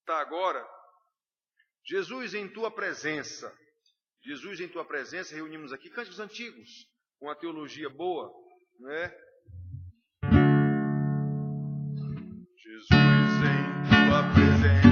está agora. Jesus em tua presença. Jesus em tua presença, reunimos aqui cânticos antigos, com a teologia boa, não é? Jesus em tua presença.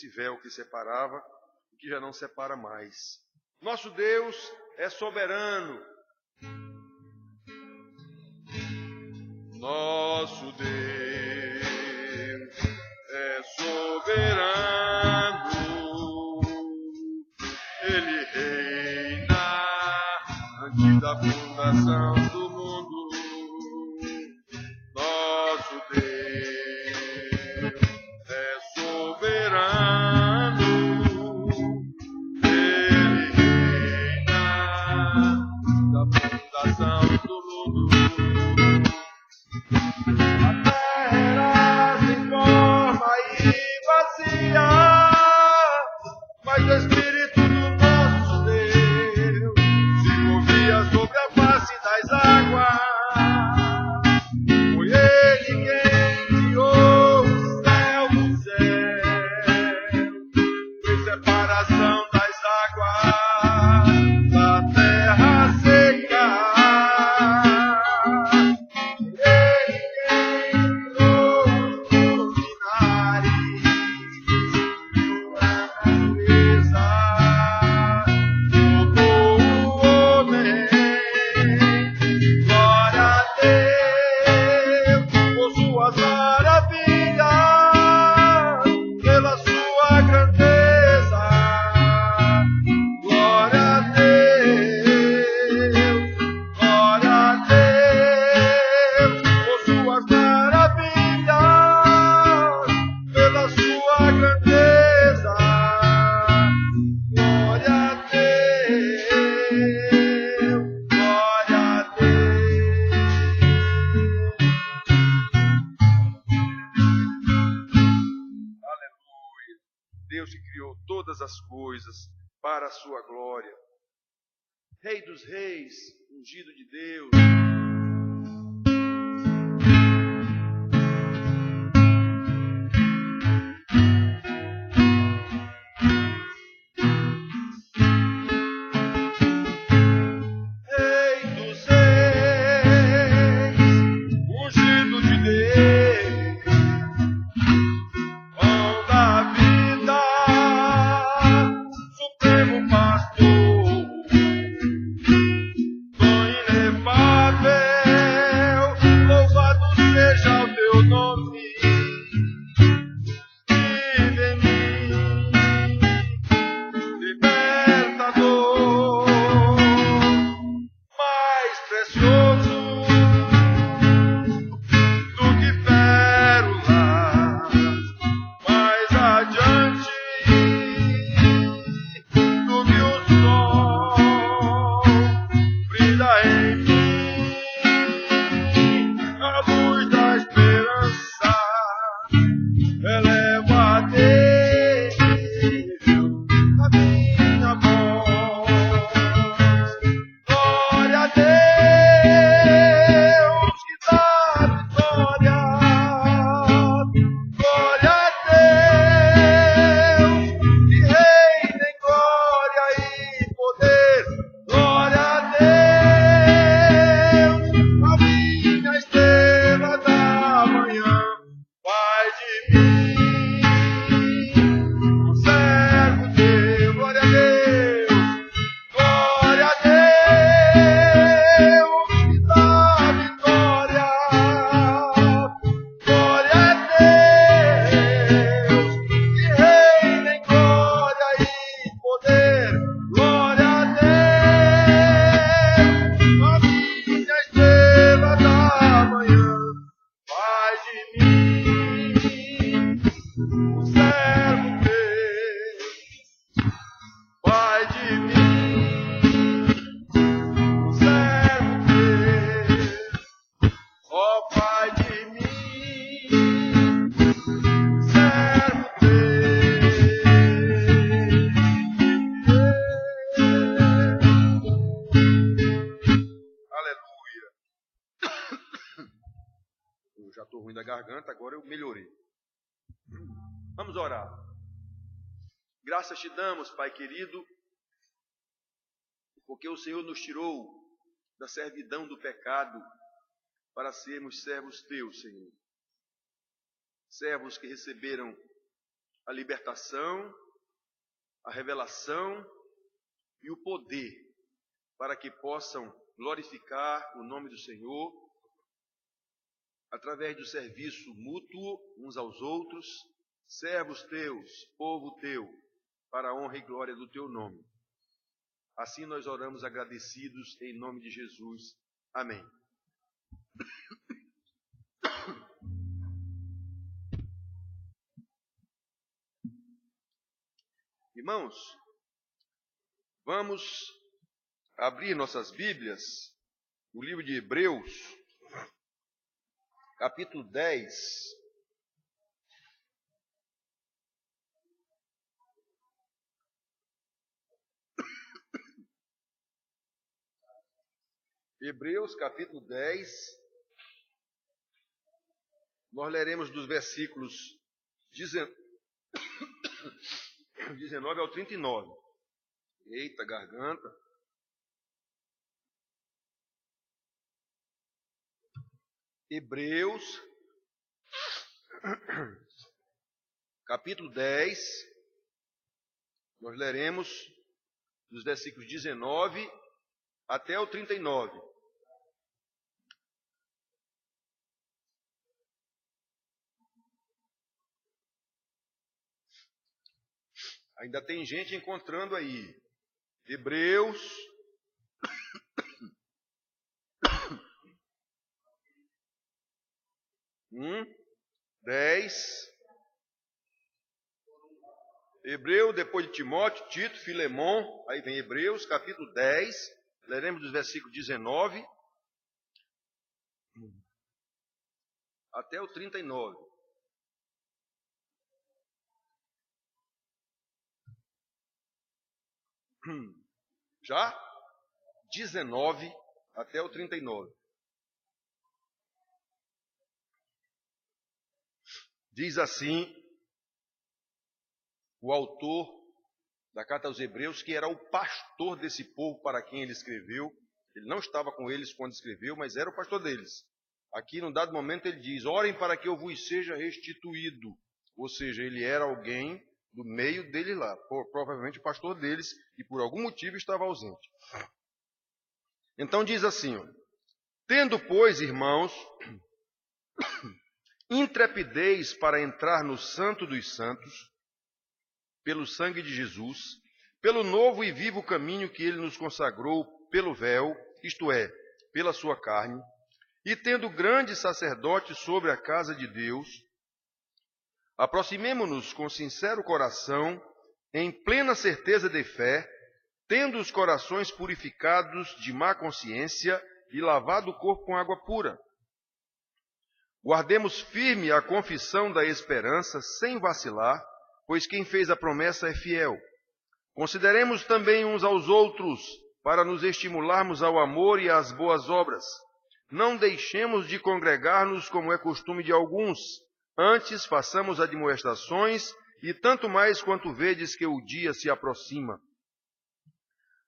Esse véu que separava e que já não separa mais. Nosso Deus é soberano. Nosso Deus é soberano. Ele reina antes da fundação do mundo. Nosso Deus as coisas para a sua glória. Rei dos reis, ungido de Deus. Pastor, tão inefável. precioso do que pérolas. Mais adiante do que o sol brilha em mim a luz da esperança. Elevo a Deus a minha voz. Glória a Deus que dá vitória. Glória a Deus que reina em glória e poder. Glória a Deus, a minha estrela da manhã. Pai de mim, um servo teu. Glória a Deus, glória a Deus que dá vitória. Glória a Deus que reina em glória e poder. Glória a Deus, a minha estrela da manhã. Pai de mim, um servo teu. Pai de mim, um servo teu. Ó Pai de mim, um servo teu. Aleluia. Eu já estou ruim da garganta, agora eu melhorei. Vamos orar. Graças te damos, Pai querido, porque o Senhor nos tirou da servidão do pecado para sermos servos teus, Senhor. Servos que receberam a libertação, a revelação e o poder para que possam glorificar o nome do Senhor através do serviço mútuo uns aos outros, servos teus, povo teu, para a honra e glória do teu nome. Assim nós oramos agradecidos em nome de Jesus. Amém. Irmãos, vamos abrir nossas Bíblias no livro de Hebreus, capítulo 10. Hebreus, capítulo 10. Nós leremos dos versículos 19 ao 39. Eita, garganta. Hebreus, capítulo 10, nós leremos dos versículos 19 até o 39. Ainda tem gente encontrando aí. Hebreus, 10. Hebreu, depois de Timóteo, Tito, Filemon. Aí vem Hebreus, capítulo 10. Leremos dos versículos 19 até o 39. Já? 19 até o 39. Diz assim o autor da carta aos Hebreus, que era o pastor desse povo para quem ele escreveu. Ele não estava com eles quando escreveu, mas era o pastor deles. Aqui, num dado momento, ele diz: orem para que eu vos seja restituído. Ou seja, ele era alguém do meio dele lá, provavelmente o pastor deles, e por algum motivo estava ausente. Então diz assim, ó: tendo, pois, irmãos, intrepidez para entrar no Santo dos Santos, pelo sangue de Jesus, pelo novo e vivo caminho que ele nos consagrou pelo véu, isto é, pela sua carne, e tendo grande sacerdote sobre a casa de Deus, aproximemo-nos com sincero coração, em plena certeza de fé, tendo os corações purificados de má consciência e lavado o corpo com água pura. Guardemos firme a confissão da esperança, sem vacilar, pois quem fez a promessa é fiel. Consideremos também uns aos outros, para nos estimularmos ao amor e às boas obras. Não deixemos de congregar-nos, como é costume de alguns. Antes façamos admoestações, e tanto mais quanto vedes que o dia se aproxima.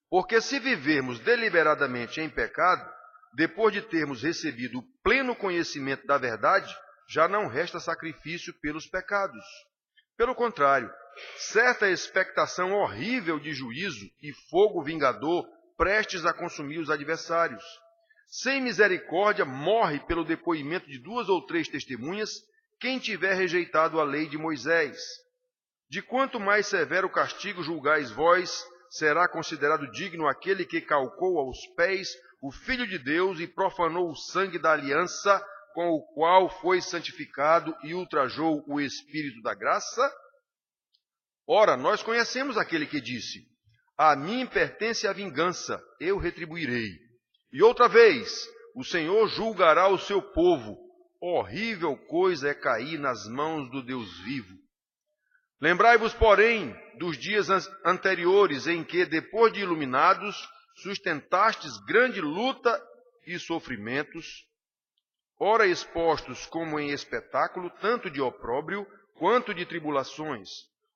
Porque se vivermos deliberadamente em pecado, depois de termos recebido o pleno conhecimento da verdade, já não resta sacrifício pelos pecados. Pelo contrário, certa expectação horrível de juízo e fogo vingador prestes a consumir os adversários. Sem misericórdia morre pelo depoimento de 2 ou 3 testemunhas quem tiver rejeitado a lei de Moisés. De quanto mais severo castigo julgais vós, será considerado digno aquele que calcou aos pés o Filho de Deus e profanou o sangue da aliança, com o qual foi santificado e ultrajou o Espírito da graça? Ora, nós conhecemos aquele que disse: a mim pertence a vingança, eu retribuirei. E outra vez, o Senhor julgará o seu povo. Horrível coisa é cair nas mãos do Deus vivo. Lembrai-vos, porém, dos dias anteriores em que, depois de iluminados, sustentastes grande luta e sofrimentos, ora expostos como em espetáculo, tanto de opróbrio quanto de tribulações,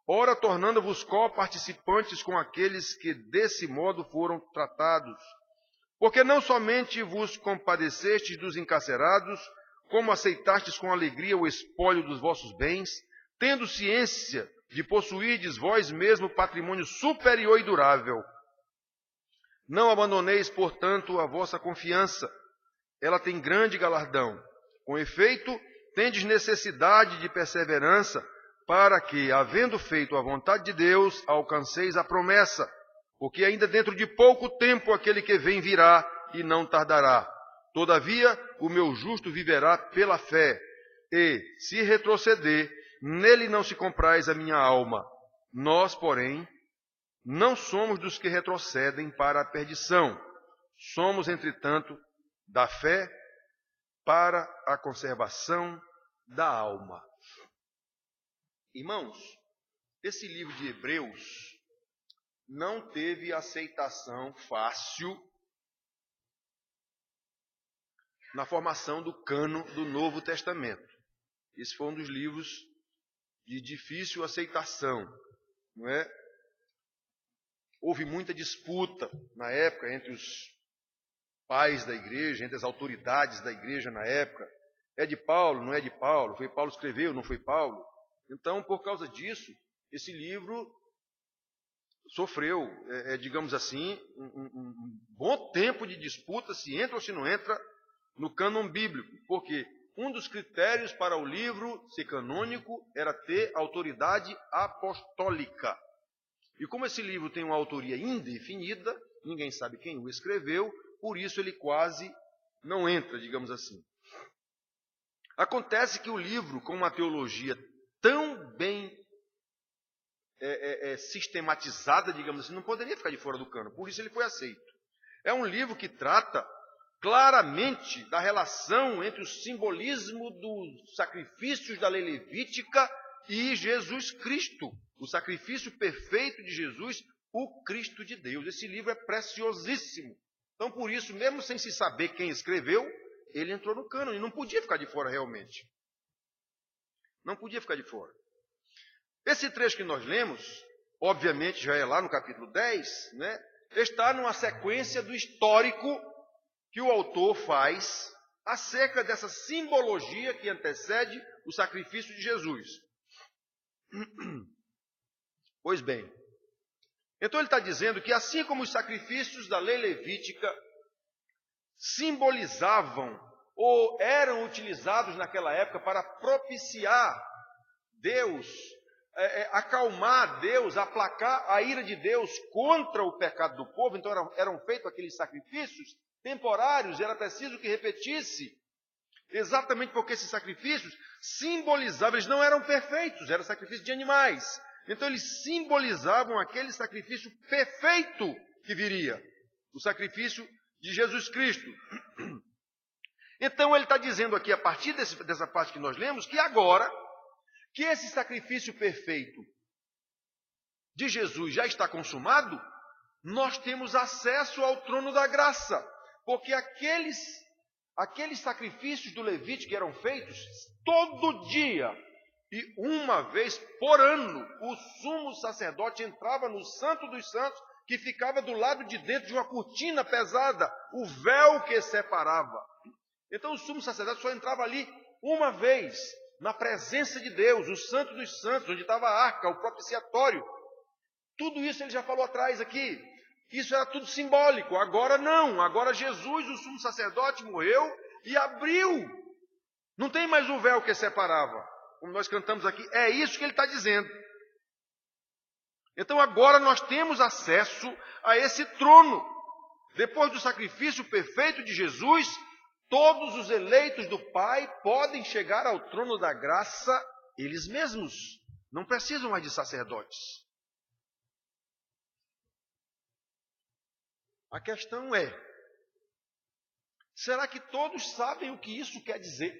ora tornando-vos co-participantes com aqueles que desse modo foram tratados. Porque não somente vos compadecestes dos encarcerados, como aceitastes com alegria o espólio dos vossos bens, tendo ciência de possuirdes vós mesmo patrimônio superior e durável. Não abandoneis, portanto, a vossa confiança. Ela tem grande galardão. Com efeito, tendes necessidade de perseverança, para que, havendo feito a vontade de Deus, alcanceis a promessa. Porque ainda dentro de pouco tempo aquele que vem virá e não tardará. Todavia, o meu justo viverá pela fé. E, se retroceder, nele não se compraz a minha alma. Nós, porém, não somos dos que retrocedem para a perdição. Somos, entretanto, da fé para a conservação da alma. Irmãos, esse livro de Hebreus não teve aceitação fácil na formação do cânon do Novo Testamento. Esse foi um dos livros de difícil aceitação, não é? Houve muita disputa na época entre os pais da igreja, entre as autoridades da igreja na época. É de Paulo, não é de Paulo? Foi Paulo que escreveu, não foi Paulo? Então, por causa disso, esse livro sofreu, digamos assim, um bom tempo de disputa, se entra ou se não entra no cânon bíblico, porque um dos critérios para o livro ser canônico era ter autoridade apostólica. E como esse livro tem uma autoria indefinida, ninguém sabe quem o escreveu, por isso ele quase não entra, digamos assim. Acontece que o livro, com uma teologia tão bem sistematizada, digamos assim, não poderia ficar de fora do cânon, por isso ele foi aceito. É um livro que trata claramente da relação entre o simbolismo dos sacrifícios da lei levítica e Jesus Cristo, o sacrifício perfeito de Jesus, o Cristo de Deus. Esse livro é preciosíssimo. Então, por isso, mesmo sem se saber quem escreveu, ele entrou no cânon e não podia ficar de fora realmente. Não podia ficar de fora. Esse trecho que nós lemos, obviamente já é lá no capítulo 10, né? Está numa sequência do histórico que o autor faz acerca dessa simbologia que antecede o sacrifício de Jesus. Pois bem, então ele está dizendo que assim como os sacrifícios da lei levítica simbolizavam ou eram utilizados naquela época para propiciar Deus, acalmar Deus, aplacar a ira de Deus contra o pecado do povo, então eram feitos aqueles sacrifícios, temporários, era preciso que repetisse, exatamente porque esses sacrifícios simbolizavam, eles não eram perfeitos, eram sacrifícios de animais. Então eles simbolizavam aquele sacrifício perfeito que viria, o sacrifício de Jesus Cristo. Então ele está dizendo aqui, a partir dessa parte que nós lemos, que agora que esse sacrifício perfeito de Jesus já está consumado, nós temos acesso ao trono da graça, porque aqueles sacrifícios do Levítico que eram feitos todo dia e uma vez por ano, o sumo sacerdote entrava no Santo dos Santos, que ficava do lado de dentro de uma cortina pesada, o véu que separava. Então o sumo sacerdote só entrava ali uma vez, na presença de Deus, o Santo dos Santos, onde estava a arca, o propiciatório. Tudo isso ele já falou atrás aqui. Isso era tudo simbólico. Agora não. Agora Jesus, o sumo sacerdote, morreu e abriu. Não tem mais o véu que separava. Como nós cantamos aqui, é isso que ele está dizendo. Então agora nós temos acesso a esse trono. Depois do sacrifício perfeito de Jesus, todos os eleitos do Pai podem chegar ao trono da graça eles mesmos. Não precisam mais de sacerdotes. A questão é, será que todos sabem o que isso quer dizer?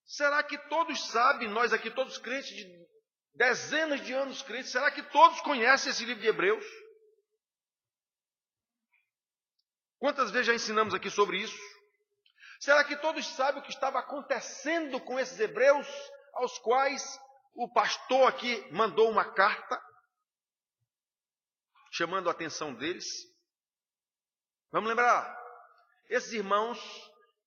Será que todos sabem, nós aqui todos crentes, de dezenas de anos crentes, será que todos conhecem esse livro de Hebreus? Quantas vezes já ensinamos aqui sobre isso? Será que todos sabem o que estava acontecendo com esses hebreus, aos quais o pastor aqui mandou uma carta, chamando a atenção deles? Vamos lembrar, esses irmãos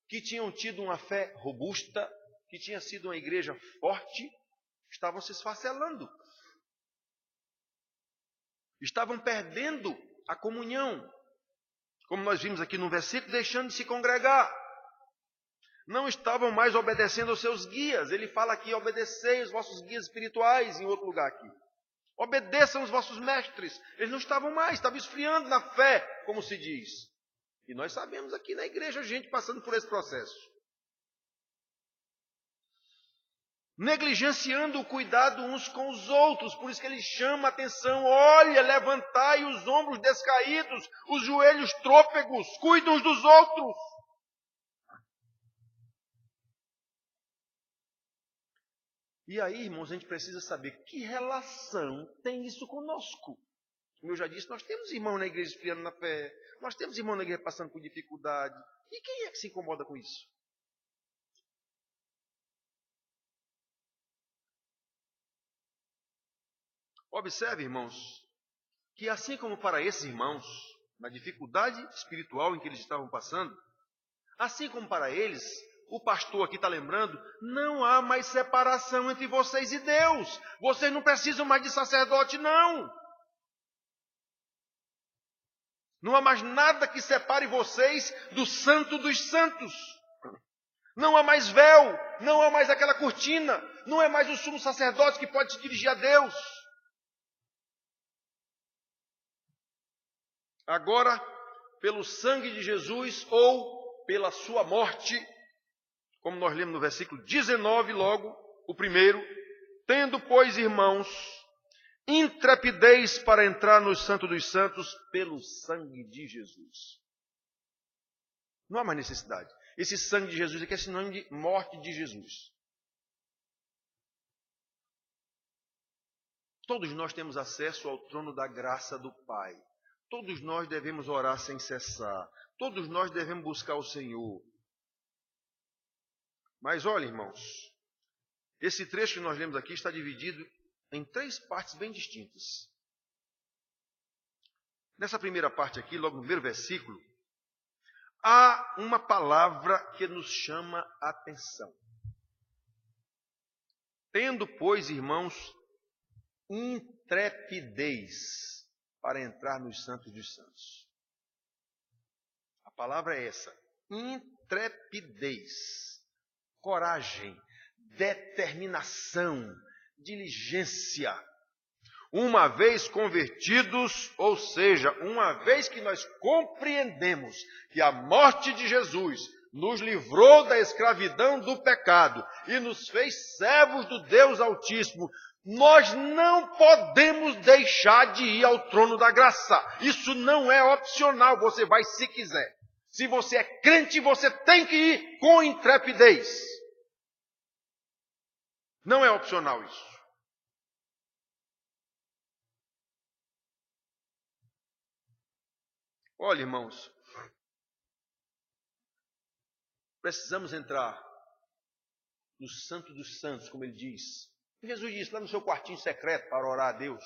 que tinham tido uma fé robusta, que tinha sido uma igreja forte, estavam se esfacelando. Estavam perdendo a comunhão. Como nós vimos aqui no versículo, deixando de se congregar. Não estavam mais obedecendo aos seus guias. Ele fala aqui, obedecei os vossos guias espirituais, em outro lugar aqui. Obedeçam os vossos mestres. Eles não estavam mais, estavam esfriando na fé, como se diz. E nós sabemos aqui na igreja, gente passando por esse processo. Negligenciando o cuidado uns com os outros. Por isso que ele chama a atenção. Olha, levantai os ombros descaídos, os joelhos trôpegos, cuidem uns dos outros. E aí, irmãos, a gente precisa saber que relação tem isso conosco. Como eu já disse, nós temos irmãos na igreja esfriando na fé, nós temos irmãos na igreja passando por dificuldade. E quem é que se incomoda com isso? Observe, irmãos, que assim como para esses irmãos, na dificuldade espiritual em que eles estavam passando, assim como para eles, o pastor aqui está lembrando, não há mais separação entre vocês e Deus. Vocês não precisam mais de sacerdote, não. Não há mais nada que separe vocês do santo dos santos. Não há mais véu, não há mais aquela cortina, não é mais o sumo sacerdote que pode se dirigir a Deus. Agora, pelo sangue de Jesus ou pela sua morte, como nós lemos no versículo 19, logo, o primeiro, tendo, pois, irmãos, intrepidez para entrar no Santo dos Santos pelo sangue de Jesus. Não há mais necessidade. Esse sangue de Jesus aqui é sinônimo de morte de Jesus. Todos nós temos acesso ao trono da graça do Pai. Todos nós devemos orar sem cessar. Todos nós devemos buscar o Senhor. Mas olha, irmãos, esse trecho que nós lemos aqui está dividido em 3 partes bem distintas. Nessa primeira parte aqui, logo no primeiro versículo, há uma palavra que nos chama a atenção. Tendo, pois, irmãos, intrepidez para entrar nos santos dos santos. A palavra é essa, intrepidez. Coragem, determinação, diligência. Uma vez convertidos, ou seja, uma vez que nós compreendemos que a morte de Jesus nos livrou da escravidão do pecado e nos fez servos do Deus Altíssimo, nós não podemos deixar de ir ao trono da graça. Isso não é opcional, você vai se quiser. Se você é crente, você tem que ir com intrepidez. Não é opcional isso. Olha, irmãos, precisamos entrar no Santo dos Santos, como ele diz. Jesus disse, lá no seu quartinho secreto para orar a Deus,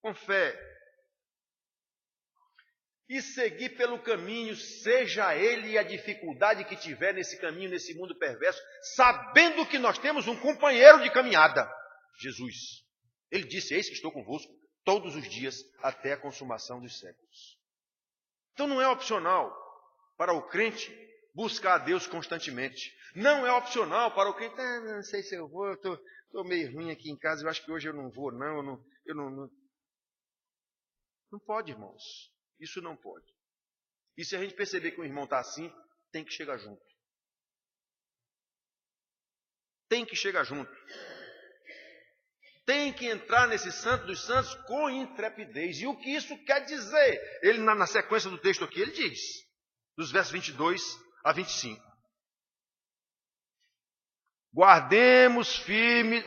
com fé. E seguir pelo caminho, seja ele a dificuldade que tiver nesse caminho, nesse mundo perverso, sabendo que nós temos um companheiro de caminhada, Jesus. Ele disse, eis que estou convosco todos os dias até a consumação dos séculos. Então não é opcional para o crente buscar a Deus constantemente. Não é opcional para o crente, não sei se eu vou, eu estou meio ruim aqui em casa, eu acho que hoje eu não vou, não. Não pode, irmãos. Isso não pode. E se a gente perceber que o irmão está assim, tem que chegar junto. Tem que chegar junto. Tem que entrar nesse Santo dos Santos com intrepidez. E o que isso quer dizer? Ele, na sequência do texto aqui, ele diz, dos versos 22 a 25. Guardemos firme,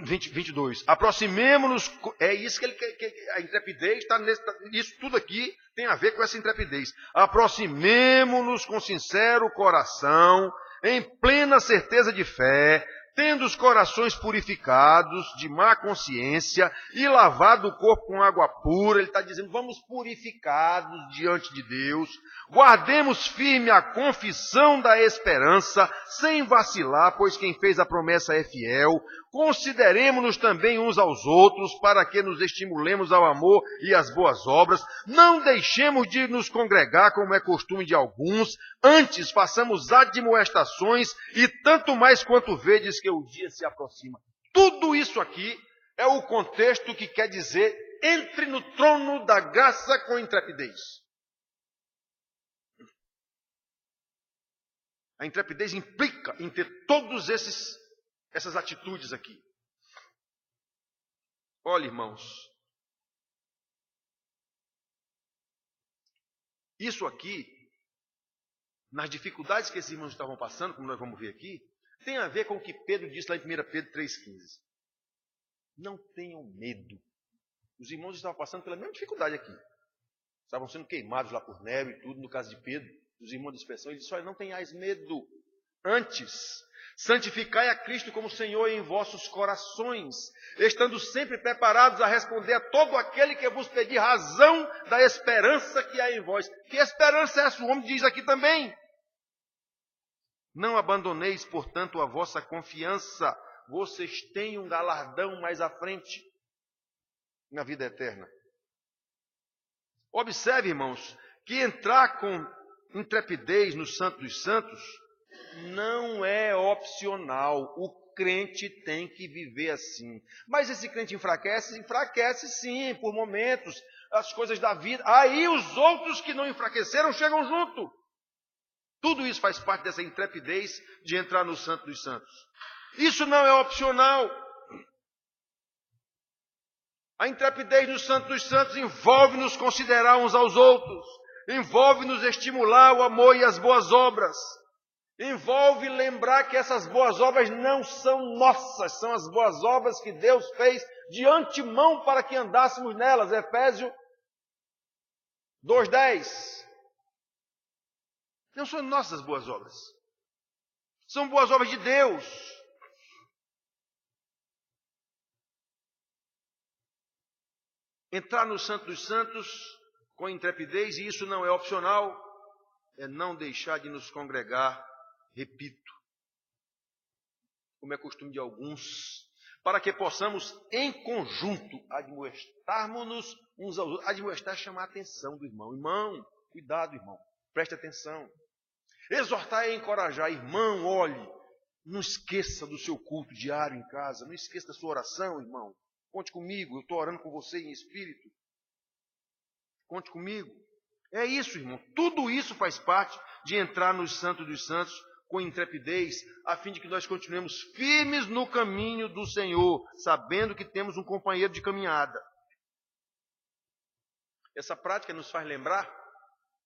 22. Aproximemo-nos, é isso que ele quer, a intrepidez está isso tudo aqui tem a ver com essa intrepidez. Aproximemo-nos com sincero coração, em plena certeza de fé, tendo os corações purificados de má consciência e lavado o corpo com água pura. Ele está dizendo, vamos purificados diante de Deus. Guardemos firme a confissão da esperança, sem vacilar, pois quem fez a promessa é fiel. Consideremo-nos também uns aos outros, para que nos estimulemos ao amor e às boas obras. Não deixemos de nos congregar, como é costume de alguns. Antes, façamos admoestações, e tanto mais quanto vedes que o dia se aproxima. Tudo isso aqui é o contexto que quer dizer, entre no trono da graça com intrepidez. A intrepidez implica em ter todos essas atitudes aqui. Olha, irmãos, isso aqui, nas dificuldades que esses irmãos estavam passando, como nós vamos ver aqui, tem a ver com o que Pedro disse lá em 1 Pedro 3,15. Não tenham medo. Os irmãos estavam passando pela mesma dificuldade aqui. Estavam sendo queimados lá por Nero e tudo, no caso de Pedro. Os irmãos de expressão, ele disse, olha, não tenhais medo. Antes, santificai a Cristo como Senhor em vossos corações, estando sempre preparados a responder a todo aquele que vos pedir razão da esperança que há em vós. Que esperança é essa? O homem diz aqui também. Não abandoneis, portanto, a vossa confiança. Vocês têm um galardão mais à frente, na vida eterna. Observe, irmãos, que entrar com intrepidez no Santo dos Santos não é opcional. O crente tem que viver assim. Mas esse crente enfraquece? Enfraquece sim, por momentos, as coisas da vida. Aí os outros que não enfraqueceram chegam junto. Tudo isso faz parte dessa intrepidez de entrar no Santo dos Santos. Isso não é opcional. A intrepidez no Santo dos Santos envolve nos considerar uns aos outros. Envolve nos estimular o amor e as boas obras. Envolve lembrar que essas boas obras não são nossas, são as boas obras que Deus fez de antemão para que andássemos nelas. Efésios 2:10. Não são nossas boas obras. São boas obras de Deus. Entrar no Santo dos Santos com intrepidez, e isso não é opcional, é não deixar de nos congregar, repito, como é costume de alguns, para que possamos em conjunto admoestarmos-nos uns aos outros. Admoestar é chamar a atenção do irmão. Irmão, cuidado, irmão, preste atenção. Exortar é encorajar. Irmão, olhe, não esqueça do seu culto diário em casa, não esqueça da sua oração, irmão. Conte comigo, eu estou orando com você em espírito. Conte comigo. É isso, irmão. Tudo isso faz parte de entrar nos santos dos santos com intrepidez, a fim de que nós continuemos firmes no caminho do Senhor, sabendo que temos um companheiro de caminhada. Essa prática nos faz lembrar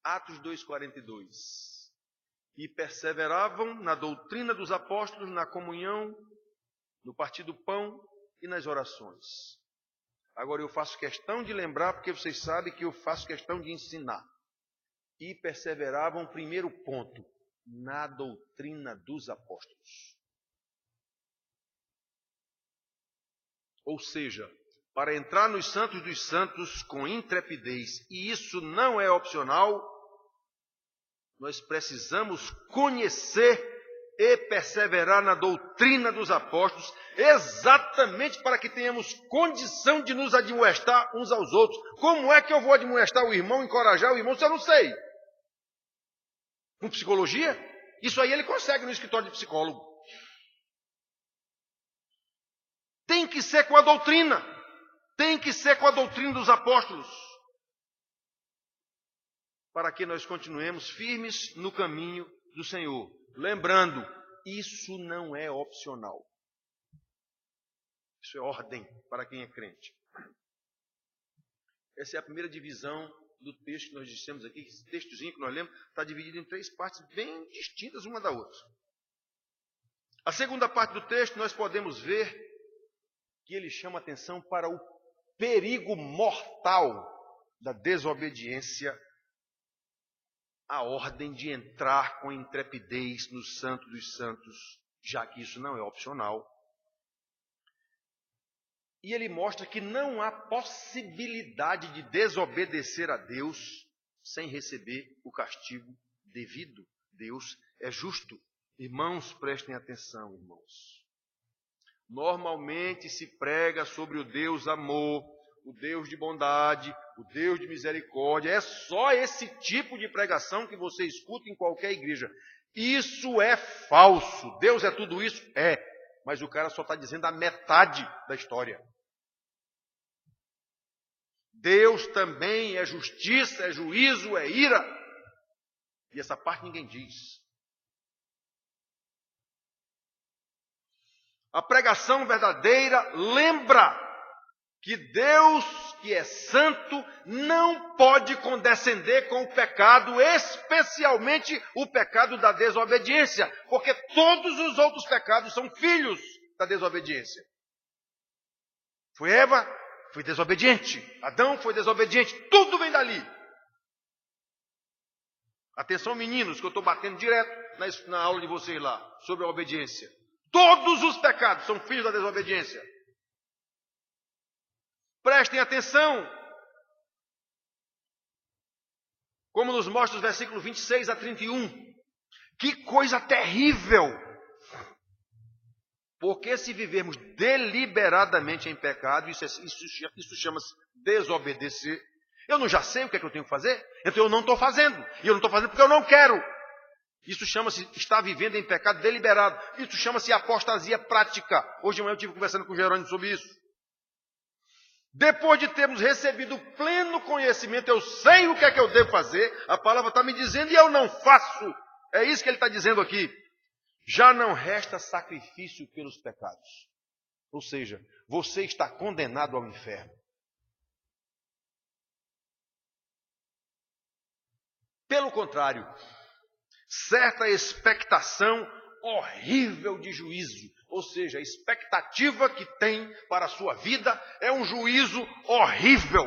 Atos 2,42. E perseveravam na doutrina dos apóstolos, na comunhão, no partir do pão e nas orações. Agora eu faço questão de lembrar, porque vocês sabem que eu faço questão de ensinar. E perseveravam, primeiro ponto, na doutrina dos apóstolos. Ou seja, para entrar nos santos dos santos com intrepidez, e isso não é opcional, nós precisamos conhecer e perseverar na doutrina dos apóstolos, exatamente para que tenhamos condição de nos admoestar uns aos outros. Como é que eu vou admoestar o irmão, encorajar o irmão, se eu não sei? Com psicologia? Isso aí ele consegue no escritório de psicólogo. Tem que ser com a doutrina. Tem que ser com a doutrina dos apóstolos. Para que nós continuemos firmes no caminho do Senhor. Lembrando, isso não é opcional. Isso é ordem para quem é crente. Essa é a primeira divisão do texto que nós dissemos aqui. Esse textozinho que nós lemos está dividido em 3 partes bem distintas uma da outra. A segunda parte do texto nós podemos ver que ele chama atenção para o perigo mortal da desobediência à ordem de entrar com intrepidez no Santo dos Santos, já que isso não é opcional. E ele mostra que não há possibilidade de desobedecer a Deus sem receber o castigo devido. Deus é justo. Irmãos, prestem atenção, irmãos. Normalmente se prega sobre o Deus amor, o Deus de bondade, o Deus de misericórdia. É só esse tipo de pregação que você escuta em qualquer igreja. Isso é falso. Deus é tudo isso? É. Mas o cara só está dizendo a metade da história. Deus também é justiça, é juízo, é ira. E essa parte ninguém diz. A pregação verdadeira lembra que Deus, que é santo, não pode condescender com o pecado, especialmente o pecado da desobediência, porque todos os outros pecados são filhos da desobediência. Foi Eva, foi desobediente. Adão foi desobediente. Tudo vem dali. Atenção, meninos, que eu estou batendo direto na aula de vocês lá, sobre a obediência. Todos os pecados são filhos da desobediência. Prestem atenção. Como nos mostra os versículos 26 a 31. Que coisa terrível! Porque se vivermos deliberadamente em pecado, isso chama-se desobedecer. Eu não já sei o que é que eu tenho que fazer, então eu não estou fazendo. E eu não estou fazendo porque eu não quero. Isso chama-se estar vivendo em pecado deliberado. Isso chama-se apostasia prática. Hoje de manhã eu estive conversando com o Jerônimo sobre isso. Depois de termos recebido pleno conhecimento, eu sei o que é que eu devo fazer, a palavra está me dizendo e eu não faço. É isso que ele está dizendo aqui. Já não resta sacrifício pelos pecados. Ou seja, você está condenado ao inferno. Pelo contrário, certa expectação horrível de juízo, ou seja, a expectativa que tem para a sua vida é um juízo horrível.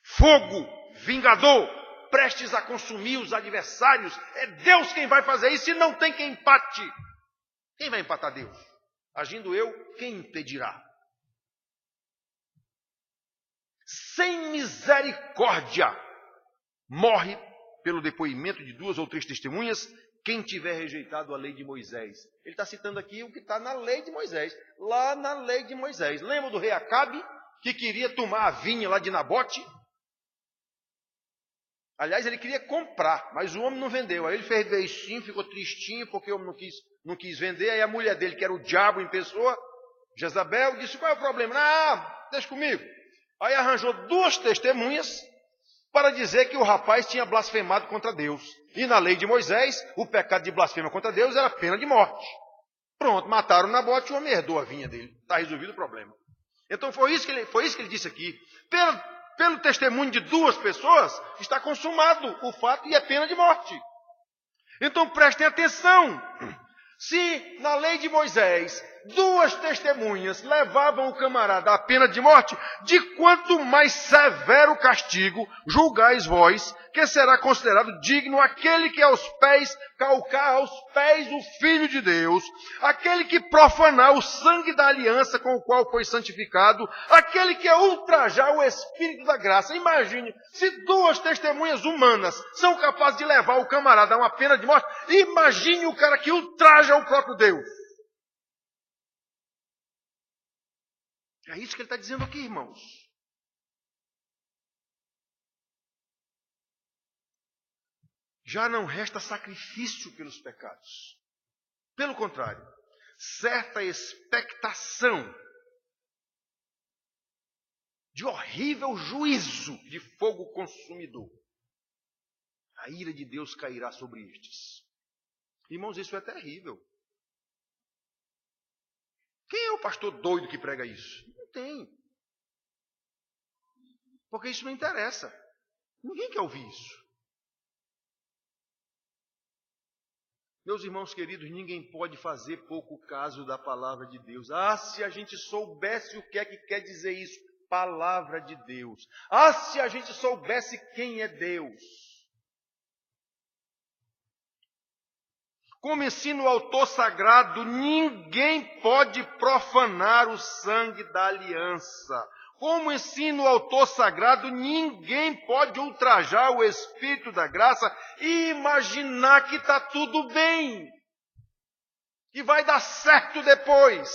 Fogo, vingador, prestes a consumir os adversários. É Deus quem vai fazer isso e não tem quem empate. Quem vai empatar Deus? Agindo eu, quem impedirá? Sem misericórdia, morre pelo depoimento de 2 ou 3 testemunhas, quem tiver rejeitado a lei de Moisés. Ele está citando aqui o que está na lei de Moisés. Lá na lei de Moisés. Lembra do rei Acabe, que queria tomar a vinha lá de Nabote? Aliás, ele queria comprar, mas o homem não vendeu. Aí ele fez beicinho, ficou tristinho, porque o homem não quis vender. Aí a mulher dele, que era o diabo em pessoa, Jezabel disse, qual é o problema? Ah, deixa comigo. Aí arranjou 2 testemunhas para dizer que o rapaz tinha blasfemado contra Deus. E na lei de Moisés, o pecado de blasfêmia contra Deus era pena de morte. Pronto, mataram Nabote e o homem herdou a vinha dele. Está resolvido o problema. Então foi isso que ele disse aqui. Pelo testemunho de 2 pessoas, está consumado o fato e é pena de morte. Então prestem atenção. Se na lei de Moisés 2 testemunhas levavam o camarada à pena de morte, de quanto mais severo castigo julgais vós, que será considerado digno aquele que calcar aos pés o Filho de Deus, aquele que profanar o sangue da aliança com o qual foi santificado, aquele que ultrajar o Espírito da graça. Imagine, se 2 testemunhas humanas são capazes de levar o camarada a uma pena de morte, imagine o cara que ultraja o próprio Deus. É isso que ele está dizendo aqui, irmãos. Já não resta sacrifício pelos pecados. Pelo contrário, certa expectação de horrível juízo de fogo consumidor. A ira de Deus cairá sobre estes. Irmãos, isso é terrível. Quem é o pastor doido que prega isso? Não tem. Porque isso não interessa. Ninguém quer ouvir isso. Meus irmãos queridos, ninguém pode fazer pouco caso da palavra de Deus. Ah, se a gente soubesse o que é que quer dizer isso. Palavra de Deus. Ah, se a gente soubesse quem é Deus. Como ensina o autor sagrado, ninguém pode profanar o sangue da aliança. Como ensina o autor sagrado, ninguém pode ultrajar o Espírito da graça e imaginar que está tudo bem, que vai dar certo depois.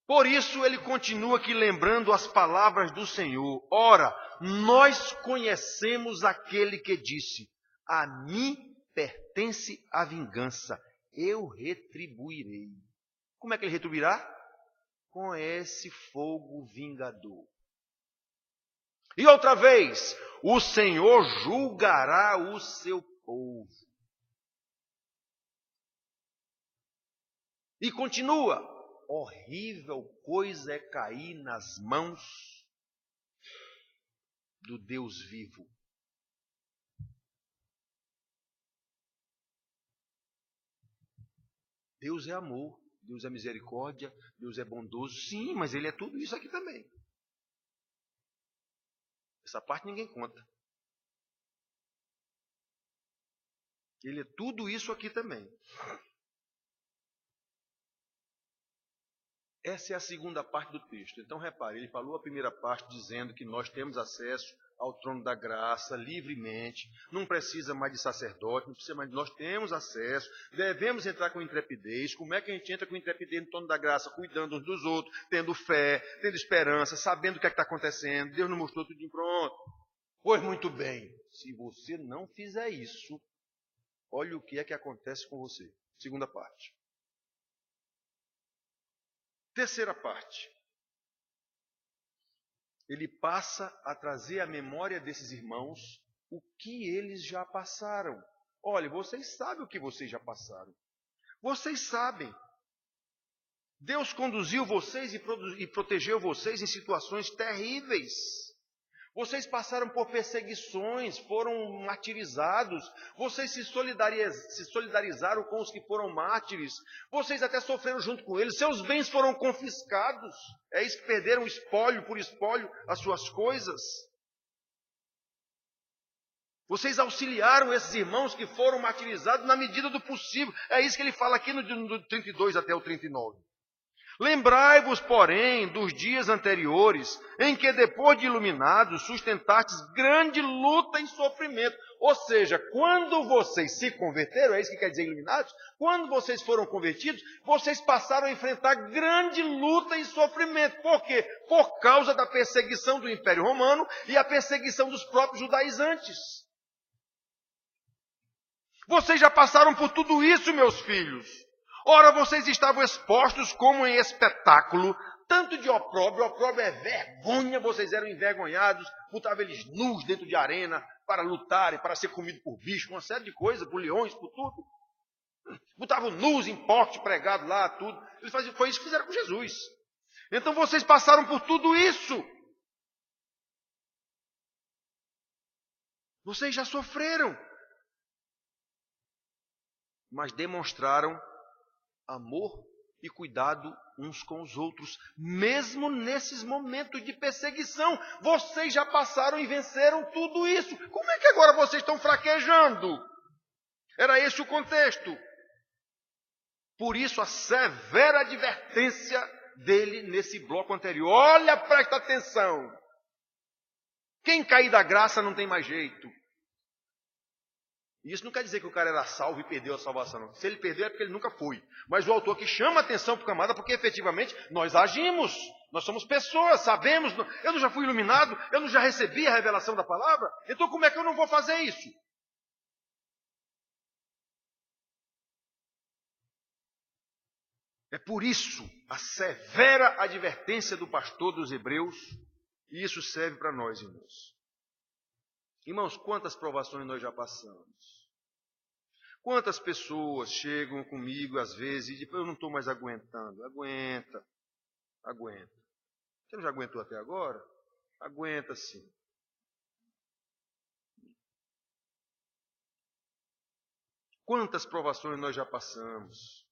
Por isso ele continua aqui lembrando as palavras do Senhor. Ora, nós conhecemos aquele que disse, a mim pertence a vingança, eu retribuirei. Como é que ele retribuirá? Com esse fogo vingador. E outra vez, o Senhor julgará o seu povo. E continua, horrível coisa é cair nas mãos do Deus vivo. Deus é amor, Deus é misericórdia, Deus é bondoso. Sim, mas Ele é tudo isso aqui também. Essa parte ninguém conta. Ele é tudo isso aqui também. Essa é a segunda parte do texto. Então repare, ele falou a primeira parte dizendo que nós temos acesso ao trono da graça livremente, não precisa mais de sacerdote, não precisa mais, nós temos acesso, devemos entrar com intrepidez. Como é que a gente entra com intrepidez no trono da graça? Cuidando uns dos outros, tendo fé, tendo esperança, sabendo o que é que está acontecendo. Deus não mostrou tudo em pronto. Pois muito bem, se você não fizer isso, olha o que é que acontece com você. Segunda parte. Terceira parte. Ele passa a trazer à memória desses irmãos o que eles já passaram. Olha, vocês sabem o que vocês já passaram. Vocês sabem. Deus conduziu vocês e protegeu vocês em situações terríveis. Vocês passaram por perseguições, foram martirizados. Vocês se solidarizaram com os que foram mártires. Vocês até sofreram junto com eles. Seus bens foram confiscados. É isso que perderam espólio por espólio as suas coisas. Vocês auxiliaram esses irmãos que foram martirizados na medida do possível. É isso que ele fala aqui no 32 até o 39. Lembrai-vos, porém, dos dias anteriores, em que, depois de iluminados, sustentastes grande luta e sofrimento. Ou seja, quando vocês se converteram, é isso que quer dizer iluminados, quando vocês foram convertidos, vocês passaram a enfrentar grande luta e sofrimento. Por quê? Por causa da perseguição do Império Romano e a perseguição dos próprios judaizantes. Vocês já passaram por tudo isso, meus filhos. Ora, vocês estavam expostos como em espetáculo, tanto de opróbrio é vergonha, vocês eram envergonhados, botavam eles nus dentro de arena para lutarem, para ser comido por bicho, uma série de coisas, por leões, por tudo. Botavam nus em porte pregado lá, tudo. Foi isso que fizeram com Jesus. Então vocês passaram por tudo isso. Vocês já sofreram. Mas demonstraram amor e cuidado uns com os outros, mesmo nesses momentos de perseguição. Vocês já passaram e venceram tudo isso. Como é que agora vocês estão fraquejando? Era esse o contexto. Por isso a severa advertência dele nesse bloco anterior. Olha, presta atenção. Quem cair da graça não tem mais jeito. Isso não quer dizer que o cara era salvo e perdeu a salvação. Não. Se ele perdeu é porque ele nunca foi. Mas o autor que chama a atenção para o camarada, porque efetivamente nós agimos. Nós somos pessoas, sabemos. Eu não já fui iluminado, eu não já recebi a revelação da palavra. Então como é que eu não vou fazer isso? É por isso a severa advertência do pastor dos Hebreus. E isso serve para nós, irmãos. Irmãos, quantas provações nós já passamos? Quantas pessoas chegam comigo às vezes e dizem, eu não estou mais aguentando. Aguenta. Você não já aguentou até agora? Aguenta sim. Quantas provações nós já passamos?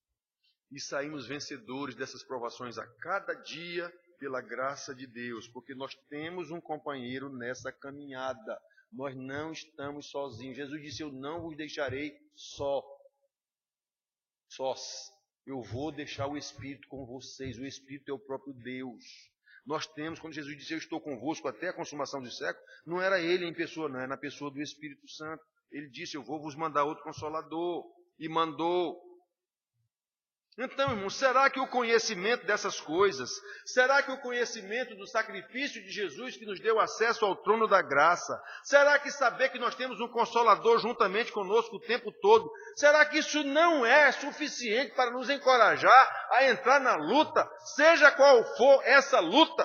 E saímos vencedores dessas provações a cada dia pela graça de Deus, porque nós temos um companheiro nessa caminhada. Nós não estamos sozinhos. Jesus disse, eu não vos deixarei sós. Eu vou deixar o Espírito com vocês. O Espírito é o próprio Deus. Nós temos, quando Jesus disse, eu estou convosco até a consumação do século, não era ele em pessoa, não, era na pessoa do Espírito Santo. Ele disse, eu vou vos mandar outro Consolador. E mandou. Então, irmãos, será que o conhecimento dessas coisas, será que o conhecimento do sacrifício de Jesus que nos deu acesso ao trono da graça, será que saber que nós temos um Consolador juntamente conosco o tempo todo, será que isso não é suficiente para nos encorajar a entrar na luta, seja qual for essa luta?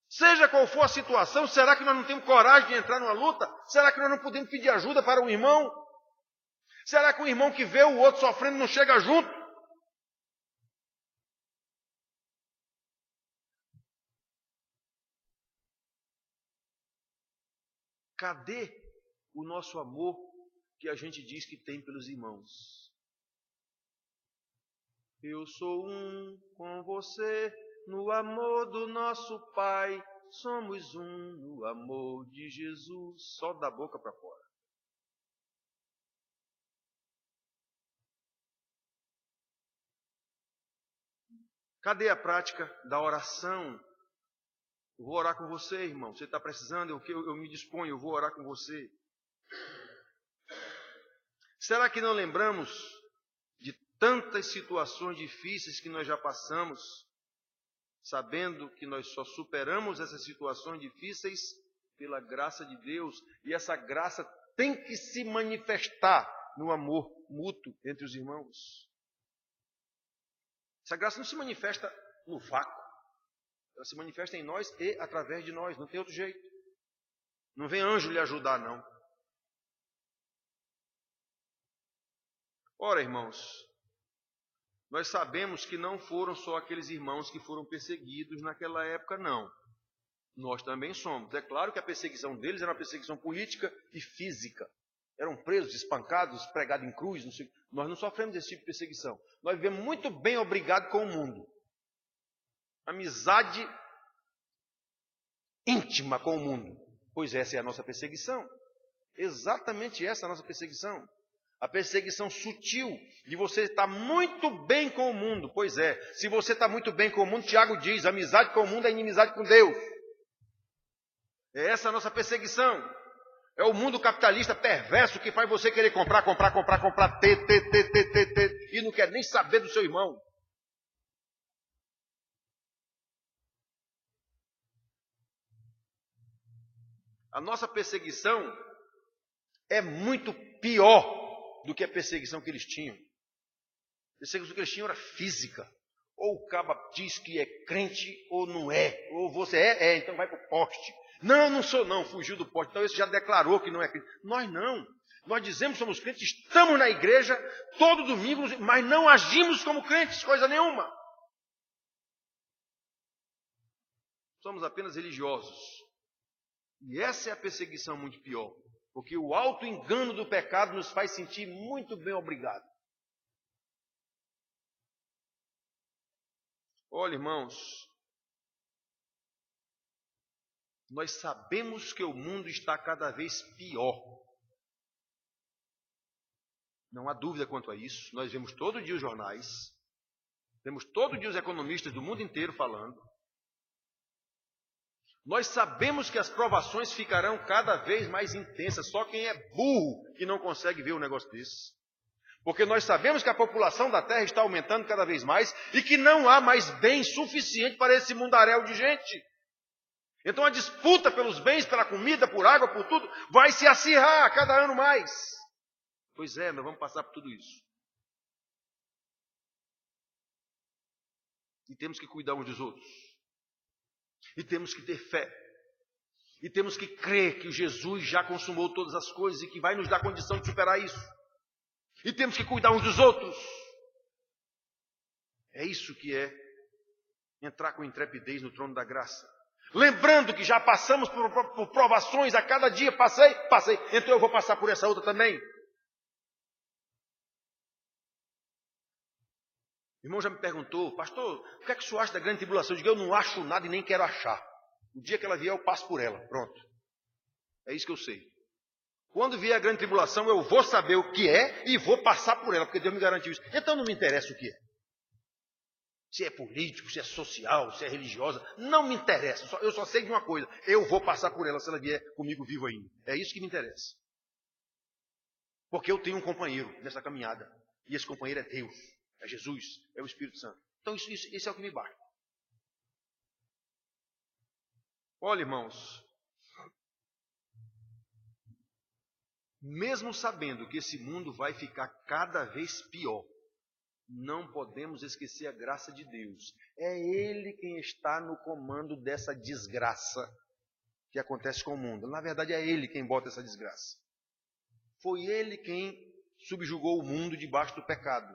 Seja qual for a situação, será que nós não temos coragem de entrar numa luta? Será que nós não podemos pedir ajuda para um irmão? Será que o irmão que vê o outro sofrendo não chega junto? Cadê o nosso amor que a gente diz que tem pelos irmãos? Eu sou um com você no amor do nosso Pai. Somos um no amor de Jesus. Só da boca para fora. Cadê a prática da oração? Eu vou orar com você, irmão. Você está precisando? Eu me disponho, eu vou orar com você. Será que não lembramos de tantas situações difíceis que nós já passamos, sabendo que nós só superamos essas situações difíceis pela graça de Deus? E essa graça tem que se manifestar no amor mútuo entre os irmãos. Essa graça não se manifesta no vácuo. Ela se manifesta em nós e através de nós. Não tem outro jeito. Não vem anjo lhe ajudar, não. Ora, irmãos, nós sabemos que não foram só aqueles irmãos que foram perseguidos naquela época, não. Nós também somos. É claro que a perseguição deles era uma perseguição política e física. Eram presos, espancados, pregados em cruz. Nós não sofremos desse tipo de perseguição. Nós vivemos muito bem obrigado com o mundo. Amizade íntima com o mundo. Pois essa é a nossa perseguição. Exatamente essa é a nossa perseguição. A perseguição sutil de você estar muito bem com o mundo. Pois é, se você está muito bem com o mundo, Tiago diz, amizade com o mundo é inimizade com Deus. É essa a nossa perseguição. É o mundo capitalista perverso que faz você querer comprar, ter, e não quer nem saber do seu irmão. A nossa perseguição é muito pior do que a perseguição que eles tinham. Esse cristão era física. Ou o caba diz que é crente ou não é. Ou você é, então vai para o poste. Não, não sou não, fugiu do poste. Então esse já declarou que não é crente. Nós não. Nós dizemos que somos crentes, estamos na igreja todo domingo, mas não agimos como crentes, coisa nenhuma. Somos apenas religiosos. E essa é a perseguição muito pior. Porque o auto-engano do pecado nos faz sentir muito bem obrigado. Olha, irmãos, nós sabemos que o mundo está cada vez pior. Não há dúvida quanto a isso. Nós vemos todo dia os jornais, vemos todo dia os economistas do mundo inteiro falando. Nós sabemos que as provações ficarão cada vez mais intensas. Só quem é burro que não consegue ver um negócio desse. Porque nós sabemos que a população da Terra está aumentando cada vez mais e que não há mais bem suficiente para esse mundaréu de gente. Então a disputa pelos bens, pela comida, por água, por tudo, vai se acirrar a cada ano mais. Pois é, nós vamos passar por tudo isso. E temos que cuidar uns dos outros. E temos que ter fé. E temos que crer que Jesus já consumou todas as coisas e que vai nos dar condição de superar isso. E temos que cuidar uns dos outros. É isso que é entrar com intrepidez no trono da graça. Lembrando que já passamos por provações a cada dia. Passei, então eu vou passar por essa outra também. O irmão já me perguntou, pastor, o que é que o senhor acha da grande tribulação? Eu digo, eu não acho nada e nem quero achar. O dia que ela vier, eu passo por ela. Pronto. É isso que eu sei. Quando vier a grande tribulação, eu vou saber o que é e vou passar por ela, porque Deus me garantiu isso. Então não me interessa o que é. Se é político, se é social, se é religiosa, não me interessa. Eu só sei de uma coisa, eu vou passar por ela se ela vier comigo vivo ainda. É isso que me interessa. Porque eu tenho um companheiro nessa caminhada. E esse companheiro é Deus, é Jesus, é o Espírito Santo. Então isso é o que me basta. Olha, irmãos, mesmo sabendo que esse mundo vai ficar cada vez pior, não podemos esquecer a graça de Deus. É Ele quem está no comando dessa desgraça que acontece com o mundo. Na verdade, é Ele quem bota essa desgraça. Foi Ele quem subjugou o mundo debaixo do pecado.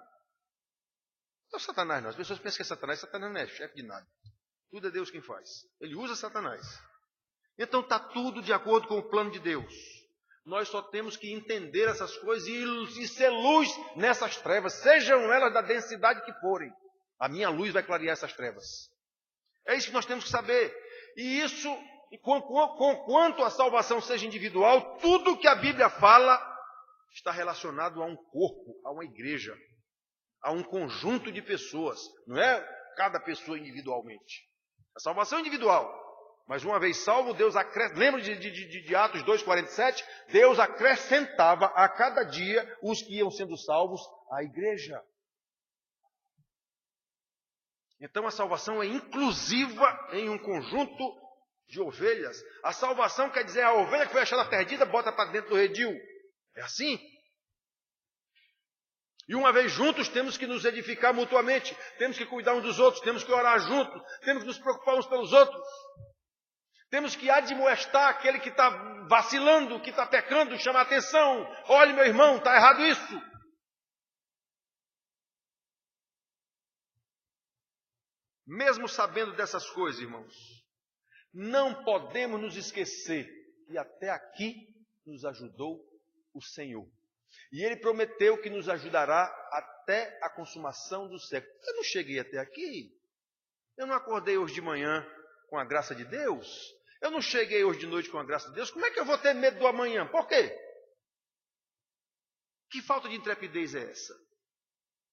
Não é Satanás, não. As pessoas pensam que é Satanás. Satanás não é chefe de nada. Tudo é Deus quem faz. Ele usa Satanás. Então está tudo de acordo com o plano de Deus. Nós só temos que entender essas coisas e ser luz nessas trevas, sejam elas da densidade que forem. A minha luz vai clarear essas trevas. É isso que nós temos que saber. E isso, quanto a salvação seja individual, tudo que a Bíblia fala está relacionado a um corpo, a uma igreja, a um conjunto de pessoas. Não é cada pessoa individualmente. A salvação é individual. Mas uma vez salvo, Deus acrescenta. Lembra de Atos 2,47? Deus acrescentava a cada dia os que iam sendo salvos à igreja. Então a salvação é inclusiva em um conjunto de ovelhas. A salvação quer dizer a ovelha que foi achada perdida, bota para dentro do redil. É assim? E uma vez juntos, temos que nos edificar mutuamente. Temos que cuidar uns dos outros, temos que orar juntos, temos que nos preocupar uns pelos outros. Temos que admoestar aquele que está vacilando, que está pecando, chamar atenção. Olha, meu irmão, está errado isso. Mesmo sabendo dessas coisas, irmãos, não podemos nos esquecer que até aqui nos ajudou o Senhor. E Ele prometeu que nos ajudará até a consumação do século. Eu não cheguei até aqui. Eu não acordei hoje de manhã com a graça de Deus. Eu não cheguei hoje de noite com a graça de Deus. Como é que eu vou ter medo do amanhã? Por quê? Que falta de intrepidez é essa?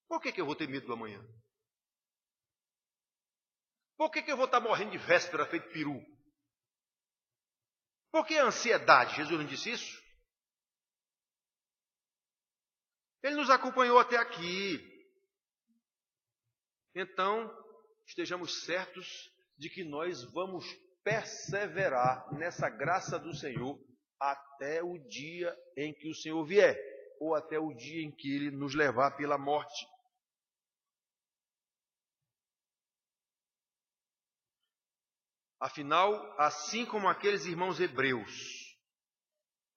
Por que eu vou ter medo do amanhã? Por que eu vou estar morrendo de véspera feito peru? Por que a ansiedade? Jesus não disse isso? Ele nos acompanhou até aqui. Então, estejamos certos de que nós vamos perseverar nessa graça do Senhor até o dia em que o Senhor vier, ou até o dia em que Ele nos levar pela morte. Afinal, assim como aqueles irmãos hebreus,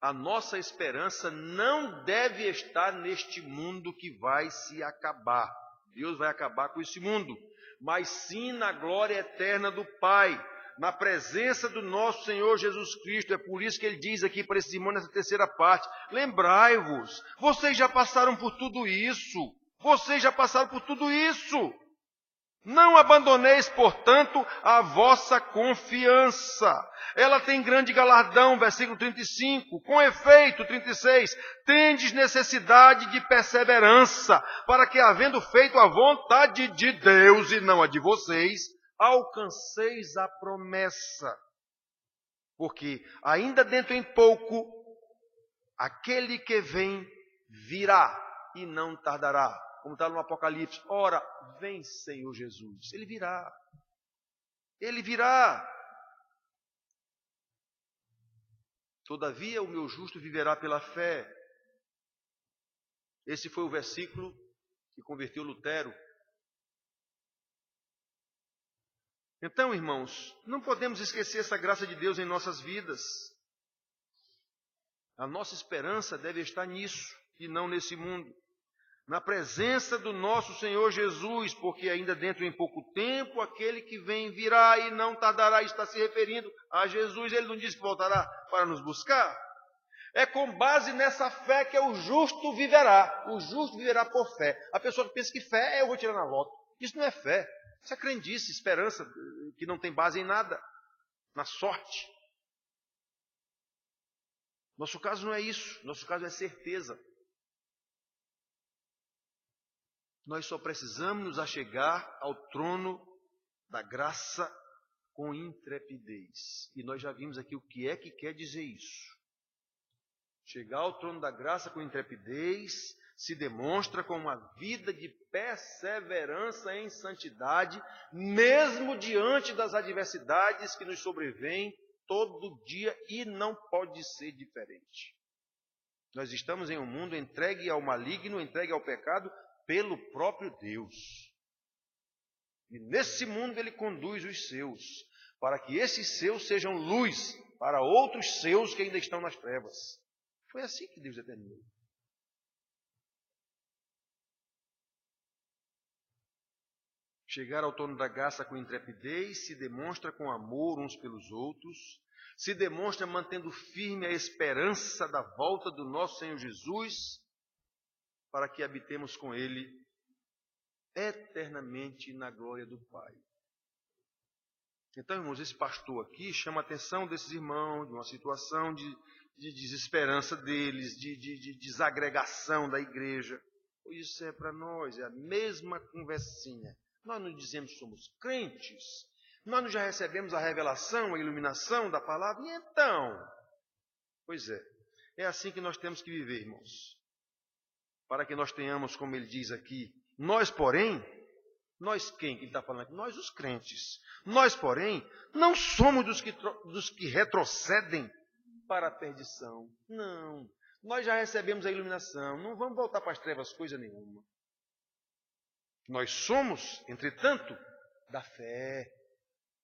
a nossa esperança não deve estar neste mundo que vai se acabar. Deus vai acabar com esse mundo, mas sim na glória eterna do Pai, na presença do nosso Senhor Jesus Cristo. É por isso que ele diz aqui para esses irmãos nessa terceira parte: lembrai-vos, vocês já passaram por tudo isso. Vocês já passaram por tudo isso. Não abandoneis, portanto, a vossa confiança. Ela tem grande galardão, versículo 35. Com efeito, 36. Tendes necessidade de perseverança, para que, havendo feito a vontade de Deus e não a de vocês, alcanceis a promessa. Porque ainda dentro em pouco, aquele que vem virá e não tardará. Como está no Apocalipse: ora, vem Senhor Jesus. Ele virá. Ele virá. Todavia o meu justo viverá pela fé. Esse foi o versículo que converteu Lutero. Então, irmãos, não podemos esquecer essa graça de Deus em nossas vidas. A nossa esperança deve estar nisso e não nesse mundo. Na presença do nosso Senhor Jesus, porque ainda dentro em pouco tempo, aquele que vem virá e não tardará. Está se referindo a Jesus. Ele não disse que voltará para nos buscar. É com base nessa fé que o justo viverá. O justo viverá por fé. A pessoa que pensa que fé é eu vou tirar na loto. Isso não é fé. Isso é crendice, esperança, que não tem base em nada. Na sorte. Nosso caso não é isso. Nosso caso é certeza. Nós só precisamos nos achegar ao trono da graça com intrepidez. E nós já vimos aqui o que é que quer dizer isso. Chegar ao trono da graça com intrepidez se demonstra com uma vida de perseverança em santidade, mesmo diante das adversidades que nos sobrevêm todo dia, e não pode ser diferente. Nós estamos em um mundo entregue ao maligno, entregue ao pecado, pelo próprio Deus. E nesse mundo ele conduz os seus, para que esses seus sejam luz para outros seus que ainda estão nas trevas. Foi assim que Deus determinou. Chegar ao trono da graça com intrepidez se demonstra com amor uns pelos outros, se demonstra mantendo firme a esperança da volta do nosso Senhor Jesus, para que habitemos com Ele eternamente na glória do Pai. Então, irmãos, esse pastor aqui chama a atenção desses irmãos de uma situação de desesperança deles, de desagregação da igreja. Isso é para nós, é a mesma conversinha. Nós nos dizemos que somos crentes, nós já recebemos a revelação, a iluminação da palavra, e então? Pois é assim que nós temos que viver, irmãos. Para que nós tenhamos, como ele diz aqui, nós, porém, nós quem que ele está falando aqui? Nós, os crentes. Nós, porém, não somos dos que retrocedem para a perdição. Não. Nós já recebemos a iluminação. Não vamos voltar para as trevas coisa nenhuma. Nós somos, entretanto, da fé.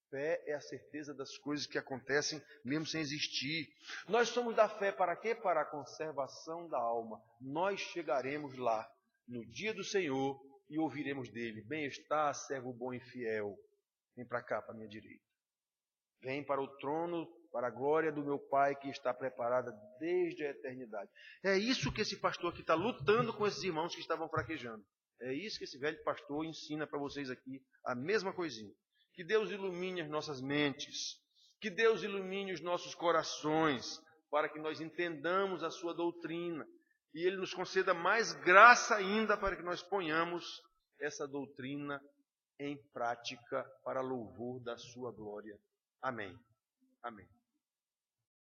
Fé é a certeza das coisas que acontecem mesmo sem existir. Nós somos da fé para quê? Para a conservação da alma. Nós chegaremos lá no dia do Senhor e ouviremos dele: bem está, servo bom e fiel. Vem para cá, para a minha direita. Vem para o trono, para a glória do meu Pai que está preparada desde a eternidade. É isso que esse pastor aqui está lutando com esses irmãos que estavam fraquejando. É isso que esse velho pastor ensina para vocês aqui, a mesma coisinha. Que Deus ilumine as nossas mentes, que Deus ilumine os nossos corações, para que nós entendamos a sua doutrina, e Ele nos conceda mais graça ainda para que nós ponhamos essa doutrina em prática para louvor da sua glória. Amém. Amém.